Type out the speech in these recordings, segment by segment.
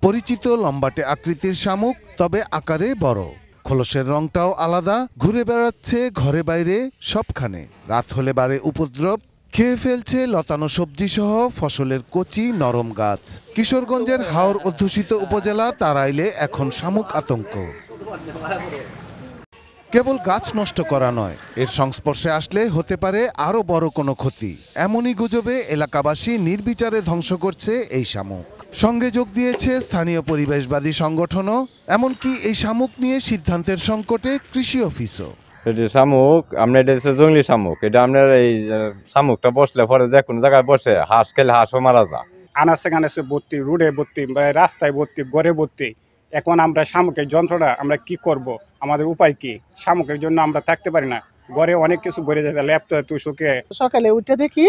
পরিচিত লম্বাটে আকৃতির শামুক, তবে আকারে বড়। খোলসের রংটাও আলাদা, ঘুরে বেড়াচ্ছে ঘরে বাইরে সবখানে। রাত হলে বাড়ে উপদ্রব, খেয়ে ফেলছে লতানো সবজি সহ ফসলের কচি নরম গাছ। কিশোরগঞ্জের হাওর অধ্যুষিত উপজেলা তাড়াইলে এখন শামুক আতঙ্ক। কেবল গাছ নষ্ট করা নয়, এর সংস্পর্শে আসলে হতে পারে আরও বড় কোনো ক্ষতি। এমনই গুজবে এলাকাবাসী নির্বিচারে ধ্বংস করছে এই শামুক। সঙ্গে যোগ দিয়েছে স্থানীয় পরিবেশবাদী সংগঠনও। এমনকি এই শামুক নিয়ে সিদ্ধান্তের সংকটে কৃষি অফিসও। শামুক আমরা এটা হচ্ছে জঙ্গলি শামুক। এটা আপনার এই শামুকটা বসলে পরে যে কোনো জায়গায় বসে হাঁস খেলে হাঁসও মারা যায়। আনাচে কানাচে ভর্তি, রোডে ভর্তি, রাস্তায় ভর্তি, ঘরে ভর্তি। এখন আমরা শামুকের যন্ত্রটা আমরা কি করব, আমাদের উপায় কি? শামুকের জন্য আমরা থাকতে পারি না, ঘরে অনেক কিছু ঘুরে যেতে ল্যাপটপ তুষকে। সকালে উঠে দেখি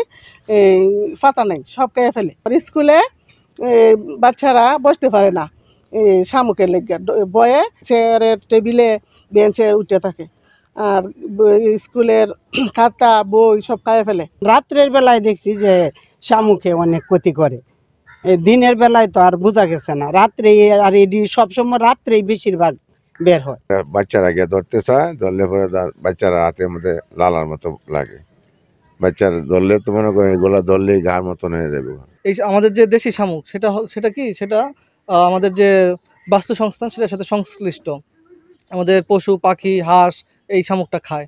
পাতা নেই, সব খেয়ে ফেলে। স্কুলে বাচ্চারা বসতে পারে না শামুকের লেগে, বয়ে চেয়ারের টেবিলে বেঞ্চে উঠে থাকে। আর স্কুলের খাতা বই সব খাইয়ে ফেলে। রাত্রের বেলায় দেখছি যে শামুকে অনেক ক্ষতি করে, দিনের বেলায় তো আর বোঝা গেছে না। রাত্রে আর এটি সবসময় রাত্রেই বেশিরভাগ বের হয়। বাচ্চারা গিয়ে ধরতে চায়, ধরলে পরে বাচ্চারা হাতের মধ্যে লালার মতো লাগে। বাচ্চারা ধরলে তো মনে করেন এগুলা ধরলেই ঘাড় মতন হয়ে যাবে। এই আমাদের যে দেশি শামুক সেটা কি সেটা আমাদের যে বাস্তু সংস্থান সেটার সাথে সংশ্লিষ্ট। আমাদের পশু পাখি হাঁস এই শামুকটা খায়।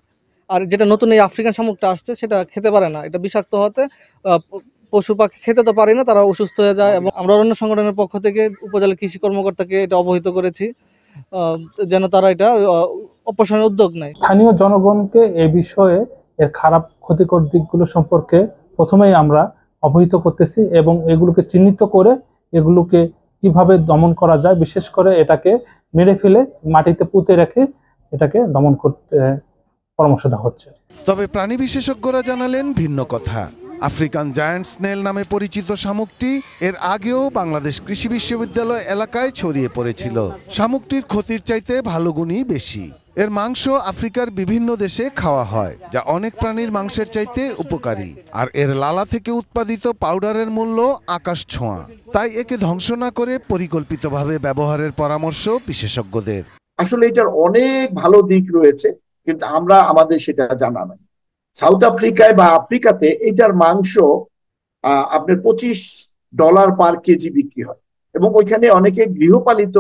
আর যেটা নতুন এই আফ্রিকান শামুকটা আসছে সেটা খেতে পারে না। এটা বিষাক্ত হতে পশু পাখি খেতে তো পারে না, তারা অসুস্থ হয়ে যায়। এবং আমরা অন্য সংগঠনের পক্ষ থেকে উপজেলা কৃষি কর্মকর্তাকে এটা অবহিত করেছি যেন তারা এটা অপসারণের উদ্যোগ নেয়। স্থানীয় জনগণকে এই বিষয়ে এর খারাপ ক্ষতিকর দিকগুলো সম্পর্কে প্রথমেই আমরা অবহিত করতেছি এবং এগুলোকে চিহ্নিত করে এগুলোকে কিভাবে দমন করা যায়, বিশেষ করে এটাকে মেরে ফেলে মাটিতে পুঁতে রেখে এটাকে দমন করতে পরামর্শ দেওয়া হচ্ছে। তবে প্রাণী বিশেষজ্ঞরা জানালেন ভিন্ন কথা। আফ্রিকান জায়ান্ট স্নেল নামে পরিচিত শামুকটি এর আগেও বাংলাদেশ কৃষি বিশ্ববিদ্যালয় এলাকায় ছড়িয়ে পড়েছিল। শামুকটির ক্ষতির চাইতে ভালো গুণই বেশি। এর মাংস আফ্রিকার বিভিন্ন দেশে খাওয়া হয়, যা অনেক প্রাণীর মাংসের চাইতে উপকারী। আর এর লালা থেকে উৎপাদিত পাউডারের মূল্য আকাশ ছোঁয়া। তাই একে ধ্বংস না করে পরিকল্পিতভাবে ব্যবহারের পরামর্শ বিশেষজ্ঞদের। আসলে এটার অনেক ভালো দিক রয়েছে, কিন্তু আমরা আমাদের সেটা জানা নাই। সাউথ আফ্রিকায় বা আফ্রিকাতে এটার মাংস আপনার $25 পার কেজি বিক্রি হয়, এবং ওইখানে অনেকে গৃহপালিত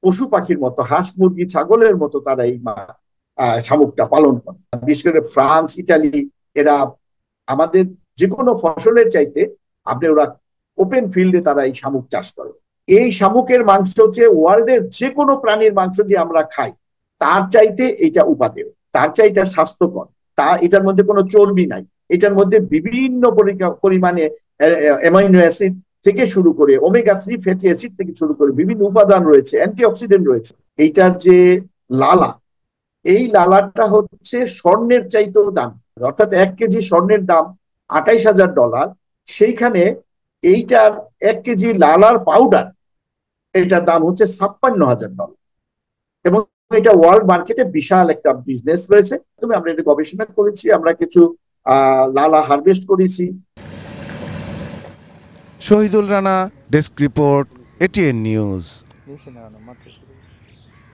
পশু পাখির মতো হাঁস মুরগি ছাগলের মতো তারা এই শামুকটা পালন করে। বিশেষ করে ফ্রান্স ইটালি এরা আমাদের যে কোনো ফসলের চাইতে ওরা ওপেন ফিল্ডে তারা এই শামুক চাষ করে। এই শামুকের মাংস হচ্ছে ওয়ার্ল্ডের যে কোনো প্রাণীর মাংস যে আমরা খাই তার চাইতে এটা উপাদেয়, তার চাইতে স্বাস্থ্যকর। এটার মধ্যে কোনো চর্বি নাই, এটার মধ্যে বিভিন্ন পরিমাণে অ্যামাইনো অ্যাসিড থেকে শুরু করে ওমেগা 3 ফ্যাটি অ্যাসিড থেকে শুরু করে বিভিন্ন উপাদান রয়েছে, অ্যান্টিঅক্সিডেন্ট রয়েছে। এইটার যে লালা, এই লালাটা হচ্ছে স্বর্ণের চাইতেও দাম। অর্থাৎ 1 কেজি স্বর্ণের দাম $28,000, সেইখানে এইটার 1 কেজি লালার পাউডার এটার দাম হচ্ছে $56,000। এবং এটা ওয়ার্ল্ড মার্কেটে বিশাল একটা বিজনেস রয়েছে। তবে আমরা এটা গবেষণা করেছি, আমরা কিছু লালা হারভেস্ট করেছি। Shahidul Rana, desk report, ATN news.